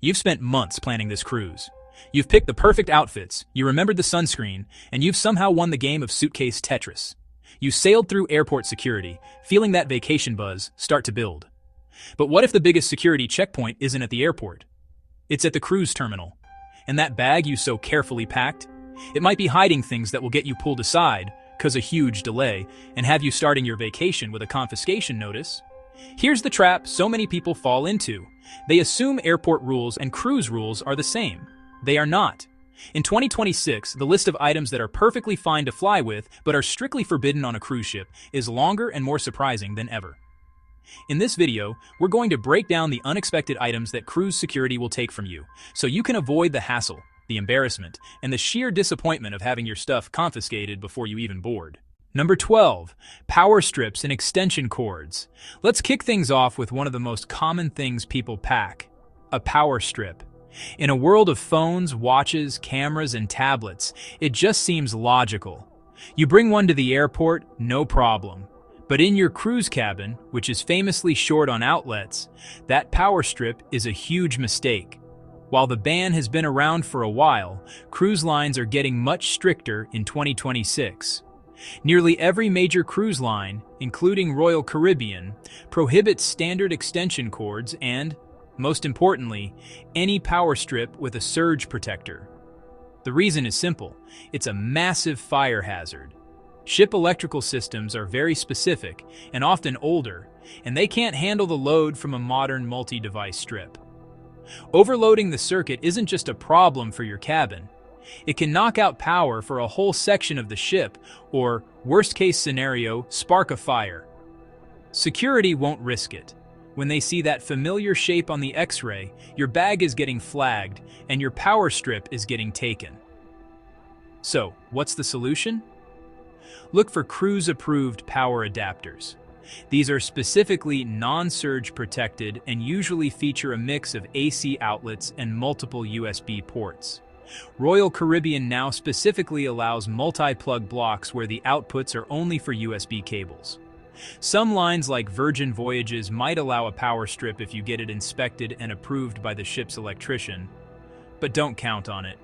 You've spent months planning this cruise. You've picked the perfect outfits, you remembered the sunscreen, and you've somehow won the game of suitcase Tetris. You sailed through airport security, feeling that vacation buzz start to build. But what if the biggest security checkpoint isn't at the airport? It's at the cruise terminal. And that bag you so carefully packed? It might be hiding things that will get you pulled aside, cause a huge delay, and have you starting your vacation with a confiscation notice. Here's the trap so many people fall into. They assume airport rules and cruise rules are the same. They are not. In 2026, the list of items that are perfectly fine to fly with but are strictly forbidden on a cruise ship is longer and more surprising than ever. In this video, we're going to break down the unexpected items that cruise security will take from you, so you can avoid the hassle, the embarrassment, and the sheer disappointment of having your stuff confiscated before you even board. Number 12. Power strips and extension cords. Let's kick things off with one of the most common things people pack: a power strip. In a world of phones, watches, cameras, and tablets, it just seems logical. You bring one to the airport, no problem. But in your cruise cabin, which is famously short on outlets, that power strip is a huge mistake. While the ban has been around for a while, cruise lines are getting much stricter in 2026. Nearly every major cruise line, including Royal Caribbean, prohibits standard extension cords and, most importantly, any power strip with a surge protector. The reason is simple: it's a massive fire hazard. Ship electrical systems are very specific and often older, and they can't handle the load from a modern multi-device strip. Overloading the circuit isn't just a problem for your cabin. It can knock out power for a whole section of the ship, or, worst-case scenario, spark a fire. Security won't risk it. When they see that familiar shape on the X-ray, your bag is getting flagged, and your power strip is getting taken. So, what's the solution? Look for cruise-approved power adapters. These are specifically non-surge protected and usually feature a mix of AC outlets and multiple USB ports. Royal Caribbean now specifically allows multi-plug blocks where the outputs are only for USB cables. Some lines like Virgin Voyages might allow a power strip if you get it inspected and approved by the ship's electrician, but don't count on it.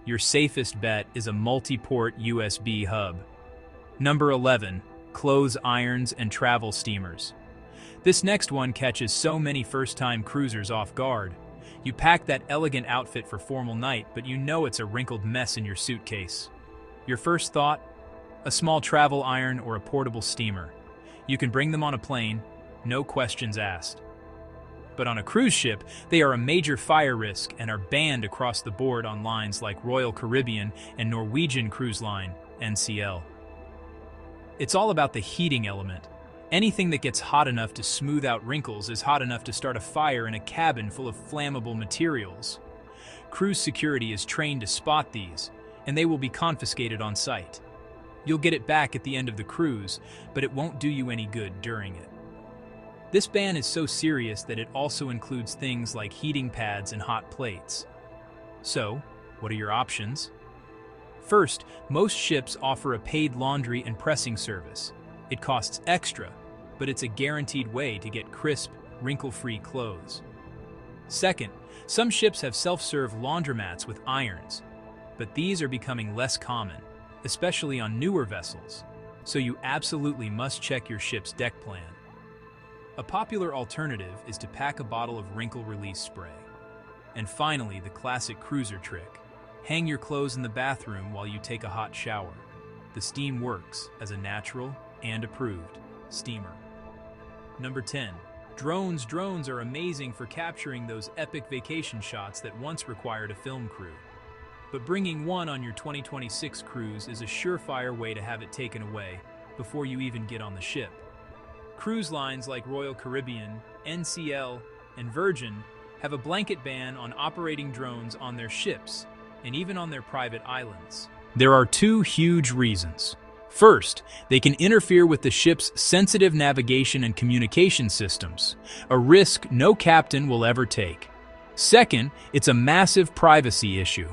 Your safest bet is a multi-port USB hub. Number 11. Clothes irons and travel steamers. This next one catches so many first-time cruisers off guard. You pack that elegant outfit for formal night, but you know it's a wrinkled mess in your suitcase. Your first thought? A small travel iron or a portable steamer. You can bring them on a plane, no questions asked. But on a cruise ship, they are a major fire risk and are banned across the board on lines like Royal Caribbean and Norwegian Cruise Line, NCL. It's all about the heating element. Anything that gets hot enough to smooth out wrinkles is hot enough to start a fire in a cabin full of flammable materials. Cruise security is trained to spot these, and they will be confiscated on site. You'll get it back at the end of the cruise, but it won't do you any good during it. This ban is so serious that it also includes things like heating pads and hot plates. So, what are your options? First, most ships offer a paid laundry and pressing service. It costs extra, but it's a guaranteed way to get crisp, wrinkle-free clothes. Second, some ships have self-serve laundromats with irons, but these are becoming less common, especially on newer vessels, so you absolutely must check your ship's deck plan. A popular alternative is to pack a bottle of wrinkle release spray. And finally, the classic cruiser trick: hang your clothes in the bathroom while you take a hot shower. The steam works as a natural and approved steamer. Number 10. Drones. Drones are amazing for capturing those epic vacation shots that once required a film crew. But bringing one on your 2026 cruise is a surefire way to have it taken away before you even get on the ship. Cruise lines like Royal Caribbean, NCL, and Virgin have a blanket ban on operating drones on their ships and even on their private islands. There are two huge reasons. First, they can interfere with the ship's sensitive navigation and communication systems, a risk no captain will ever take. Second, it's a massive privacy issue.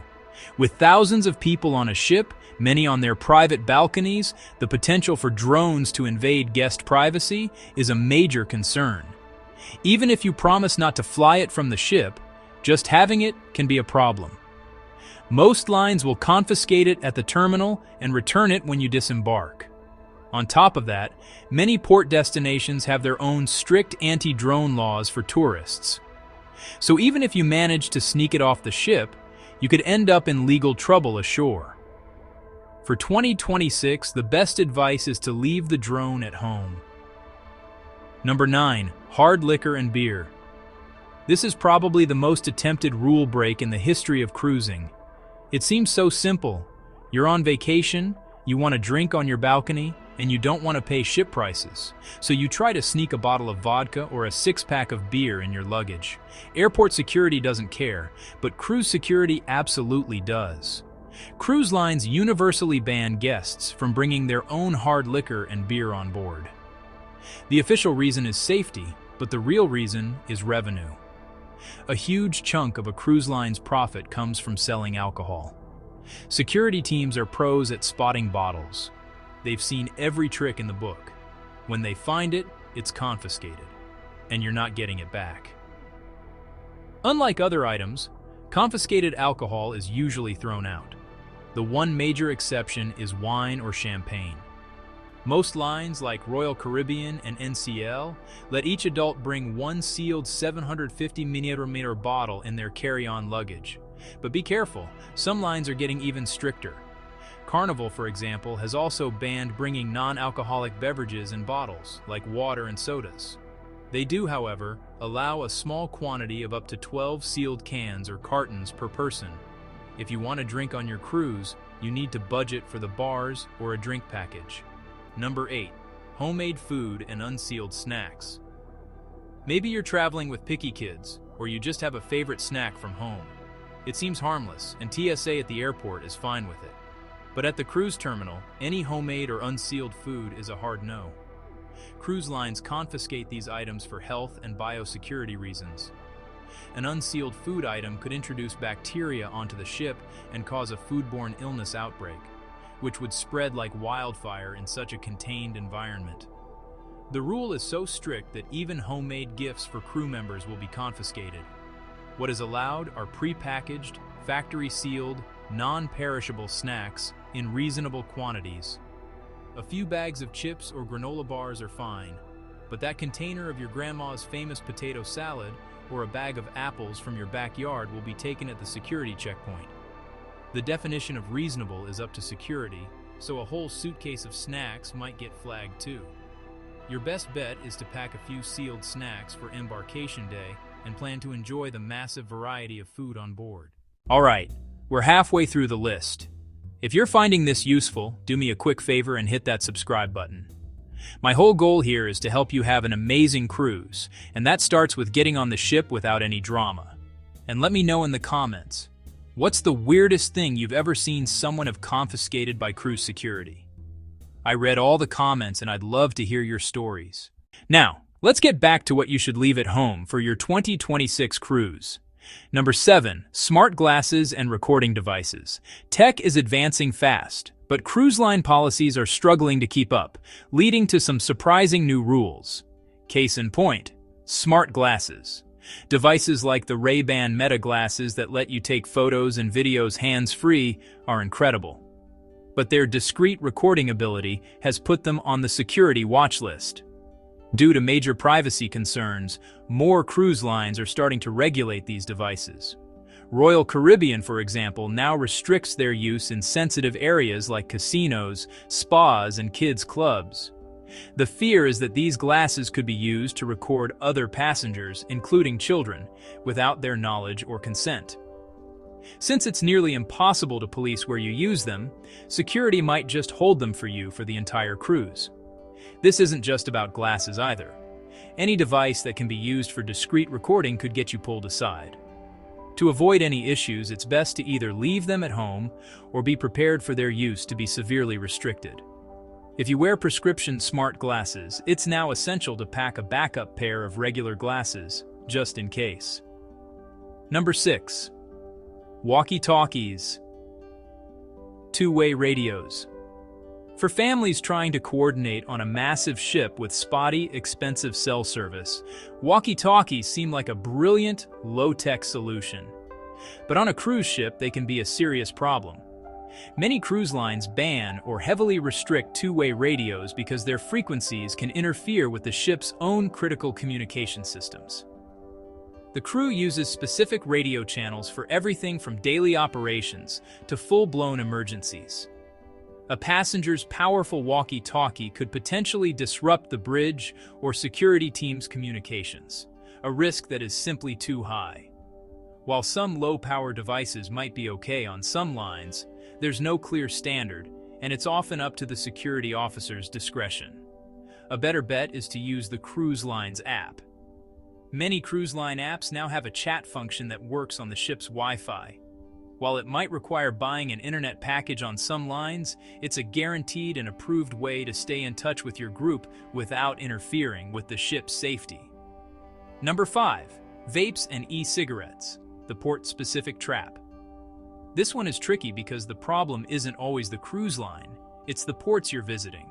With thousands of people on a ship, many on their private balconies, the potential for drones to invade guest privacy is a major concern. Even if you promise not to fly it from the ship, Just having it can be a problem. Most lines will confiscate it at the terminal and return it when you disembark. On top of that, many port destinations have their own strict anti-drone laws for tourists. So even if you manage to sneak it off the ship, you could end up in legal trouble ashore. For 2026, the best advice is to leave the drone at home. Number 9. Hard liquor and beer. This is probably the most attempted rule break in the history of cruising. It seems so simple. You're on vacation, you want a drink on your balcony, and you don't want to pay ship prices. So you try to sneak a bottle of vodka or a six-pack of beer in your luggage. Airport security doesn't care, but cruise security absolutely does. Cruise lines universally ban guests from bringing their own hard liquor and beer on board. The official reason is safety, but the real reason is revenue. A huge chunk of a cruise line's profit comes from selling alcohol. Security teams are pros at spotting bottles. They've seen every trick in the book. When they find it, it's confiscated, and you're not getting it back. Unlike other items, confiscated alcohol is usually thrown out. The one major exception is wine or champagne. Most lines, like Royal Caribbean and NCL, let each adult bring one sealed 750 ml bottle in their carry-on luggage. But be careful, some lines are getting even stricter. Carnival, for example, has also banned bringing non-alcoholic beverages in bottles, like water and sodas. They do, however, allow a small quantity of up to 12 sealed cans or cartons per person. If you want to drink on your cruise, you need to budget for the bars or a drink package. Number 8. Homemade food and unsealed snacks. Maybe you're traveling with picky kids, or you just have a favorite snack from home. It seems harmless, and TSA at the airport is fine with it. But at the cruise terminal, any homemade or unsealed food is a hard no. Cruise lines confiscate these items for health and biosecurity reasons. An unsealed food item could introduce bacteria onto the ship and cause a foodborne illness outbreak, which would spread like wildfire in such a contained environment. The rule is so strict that even homemade gifts for crew members will be confiscated. What is allowed are prepackaged, factory-sealed, non-perishable snacks in reasonable quantities. A few bags of chips or granola bars are fine, but that container of your grandma's famous potato salad or a bag of apples from your backyard will be taken at the security checkpoint. The definition of reasonable is up to security, so a whole suitcase of snacks might get flagged too. Your best bet is to pack a few sealed snacks for embarkation day and plan to enjoy the massive variety of food on board. Alright, we're halfway through the list. If you're finding this useful, do me a quick favor and hit that subscribe button. My whole goal here is to help you have an amazing cruise, and that starts with getting on the ship without any drama. And let me know in the comments, what's the weirdest thing you've ever seen someone have confiscated by cruise security? I read all the comments and I'd love to hear your stories. Now, let's get back to what you should leave at home for your 2026 cruise. Number 7. Smart glasses and recording devices. Tech is advancing fast, but cruise line policies are struggling to keep up, leading to some surprising new rules. Case in point, smart glasses. Devices like the Ray-Ban Meta glasses that let you take photos and videos hands-free are incredible. But their discreet recording ability has put them on the security watch list. Due to major privacy concerns, more cruise lines are starting to regulate these devices. Royal Caribbean, for example, now restricts their use in sensitive areas like casinos, spas, and kids' clubs. The fear is that these glasses could be used to record other passengers, including children, without their knowledge or consent. Since it's nearly impossible to police where you use them, security might just hold them for you for the entire cruise. This isn't just about glasses either. Any device that can be used for discreet recording could get you pulled aside. To avoid any issues, it's best to either leave them at home or be prepared for their use to be severely restricted. If you wear prescription smart glasses, it's now essential to pack a backup pair of regular glasses, just in case. Number 6. Walkie-Talkies. Two-way radios. For families trying to coordinate on a massive ship with spotty, expensive cell service, walkie-talkies seem like a brilliant, low-tech solution. But on a cruise ship, they can be a serious problem. Many cruise lines ban or heavily restrict two-way radios because their frequencies can interfere with the ship's own critical communication systems. The crew uses specific radio channels for everything from daily operations to full-blown emergencies. A passenger's powerful walkie-talkie could potentially disrupt the bridge or security team's communications, a risk that is simply too high. While some low-power devices might be okay on some lines, there's no clear standard, and it's often up to the security officer's discretion. A better bet is to use the cruise line's app. Many cruise line apps now have a chat function that works on the ship's Wi-Fi. While it might require buying an internet package on some lines, it's a guaranteed and approved way to stay in touch with your group without interfering with the ship's safety. Number 5. Vapes and e-cigarettes, the port-specific trap. This one is tricky because the problem isn't always the cruise line, it's the ports you're visiting.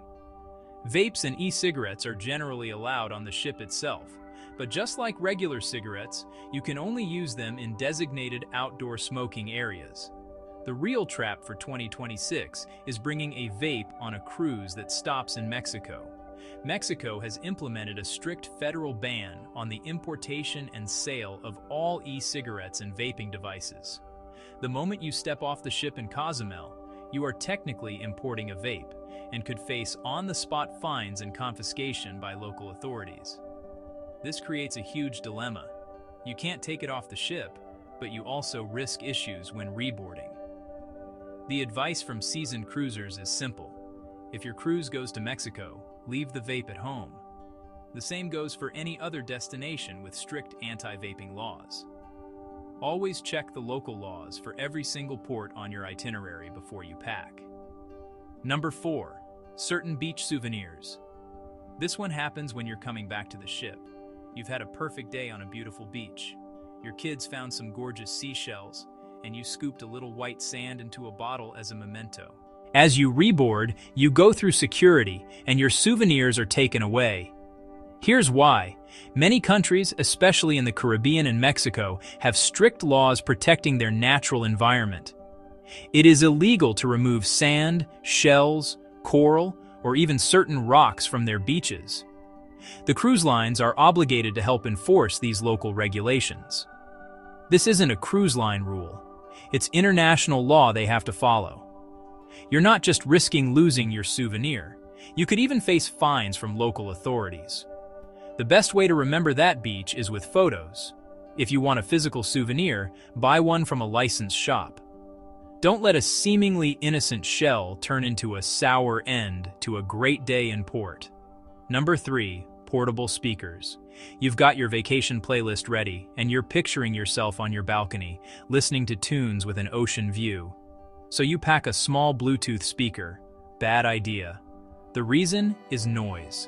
Vapes and e-cigarettes are generally allowed on the ship itself, but just like regular cigarettes, you can only use them in designated outdoor smoking areas. The real trap for 2026 is bringing a vape on a cruise that stops in Mexico. Mexico has implemented a strict federal ban on the importation and sale of all e-cigarettes and vaping devices. The moment you step off the ship in Cozumel, you are technically importing a vape and could face on-the-spot fines and confiscation by local authorities. This creates a huge dilemma. You can't take it off the ship, but you also risk issues when reboarding. The advice from seasoned cruisers is simple. If your cruise goes to Mexico, leave the vape at home. The same goes for any other destination with strict anti-vaping laws. Always check the local laws for every single port on your itinerary before you pack. Number 4. Certain beach souvenirs. This one happens when you're coming back to the ship. You've had a perfect day on a beautiful beach. Your kids found some gorgeous seashells, and you scooped a little white sand into a bottle as a memento. As you reboard, you go through security, and your souvenirs are taken away. Here's why. Many countries, especially in the Caribbean and Mexico, have strict laws protecting their natural environment. It is illegal to remove sand, shells, coral, or even certain rocks from their beaches. The cruise lines are obligated to help enforce these local regulations. This isn't a cruise line rule. It's international law they have to follow. You're not just risking losing your souvenir. You could even face fines from local authorities. The best way to remember that beach is with photos. If you want a physical souvenir, buy one from a licensed shop. Don't let a seemingly innocent shell turn into a sour end to a great day in port. Number 3. Portable speakers. You've got your vacation playlist ready, and you're picturing yourself on your balcony, listening to tunes with an ocean view. So you pack a small Bluetooth speaker. Bad idea. The reason is noise.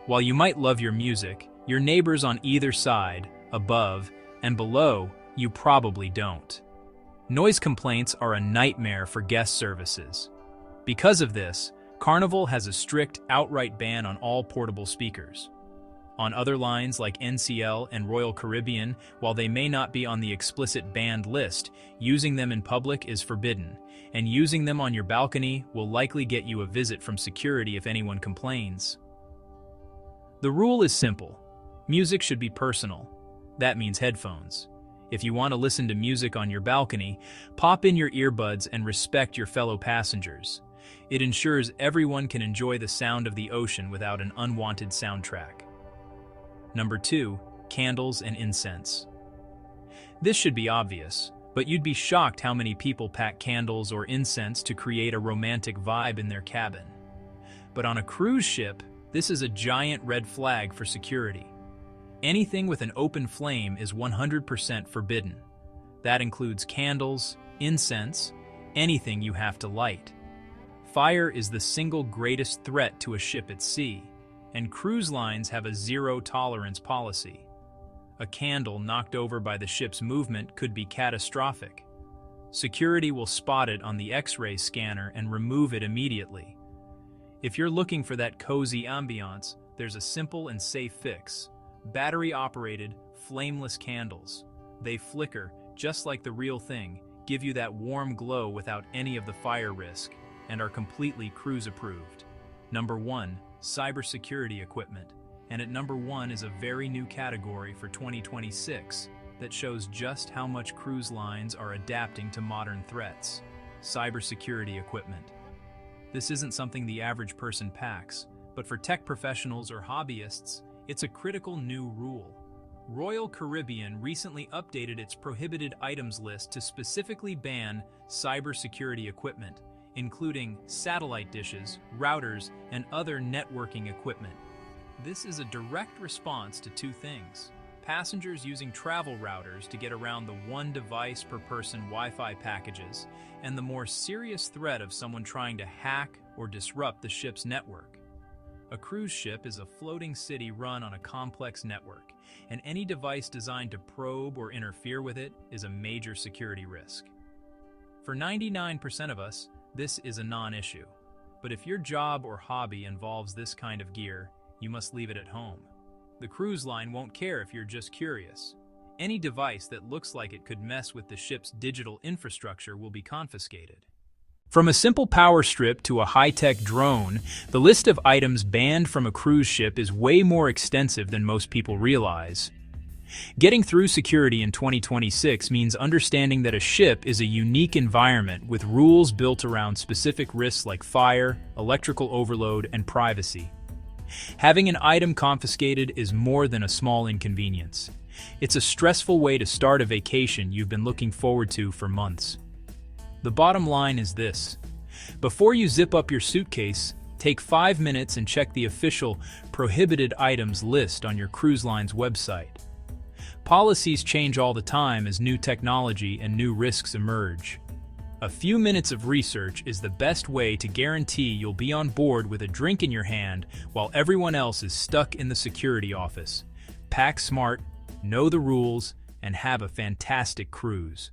While you might love your music, your neighbors on either side, above, and below, you probably don't. Noise complaints are a nightmare for guest services. Because of this, Carnival has a strict outright ban on all portable speakers. On other lines like NCL and Royal Caribbean, while they may not be on the explicit banned list, using them in public is forbidden, and using them on your balcony will likely get you a visit from security if anyone complains. The rule is simple. Music should be personal. That means headphones. If you want to listen to music on your balcony, pop in your earbuds and respect your fellow passengers. It ensures everyone can enjoy the sound of the ocean without an unwanted soundtrack. Number 2. Candles and incense. This should be obvious, but you'd be shocked how many people pack candles or incense to create a romantic vibe in their cabin. But on a cruise ship, this is a giant red flag for security. Anything with an open flame is 100% forbidden. That includes candles, incense, anything you have to light. Fire is the single greatest threat to a ship at sea, and cruise lines have a zero-tolerance policy. A candle knocked over by the ship's movement could be catastrophic. Security will spot it on the X-ray scanner and remove it immediately. If you're looking for that cozy ambiance, there's a simple and safe fix. Battery-operated, flameless candles. They flicker, just like the real thing, give you that warm glow without any of the fire risk, and are completely cruise-approved. Number 1. Cybersecurity equipment. And at number 1 is a very new category for 2026 that shows just how much cruise lines are adapting to modern threats. Cybersecurity equipment. This isn't something the average person packs, but for tech professionals or hobbyists, it's a critical new rule. Royal Caribbean recently updated its prohibited items list to specifically ban cybersecurity equipment, including satellite dishes, routers, and other networking equipment. This is a direct response to two things: passengers using travel routers to get around the one device per person Wi-Fi packages, and the more serious threat of someone trying to hack or disrupt the ship's network. A cruise ship is a floating city run on a complex network, and any device designed to probe or interfere with it is a major security risk. For 99% of us, this is a non-issue. But if your job or hobby involves this kind of gear, you must leave it at home. The cruise line won't care if you're just curious. Any device that looks like it could mess with the ship's digital infrastructure will be confiscated. From a simple power strip to a high-tech drone, the list of items banned from a cruise ship is way more extensive than most people realize. Getting through security in 2026 means understanding that a ship is a unique environment with rules built around specific risks like fire, electrical overload, and privacy. Having an item confiscated is more than a small inconvenience. It's a stressful way to start a vacation you've been looking forward to for months. The bottom line is this: before you zip up your suitcase, take 5 minutes and check the official prohibited items list on your cruise line's website. Policies change all the time as new technology and new risks emerge. A few minutes of research is the best way to guarantee you'll be on board with a drink in your hand while everyone else is stuck in the security office. Pack smart, know the rules, and have a fantastic cruise.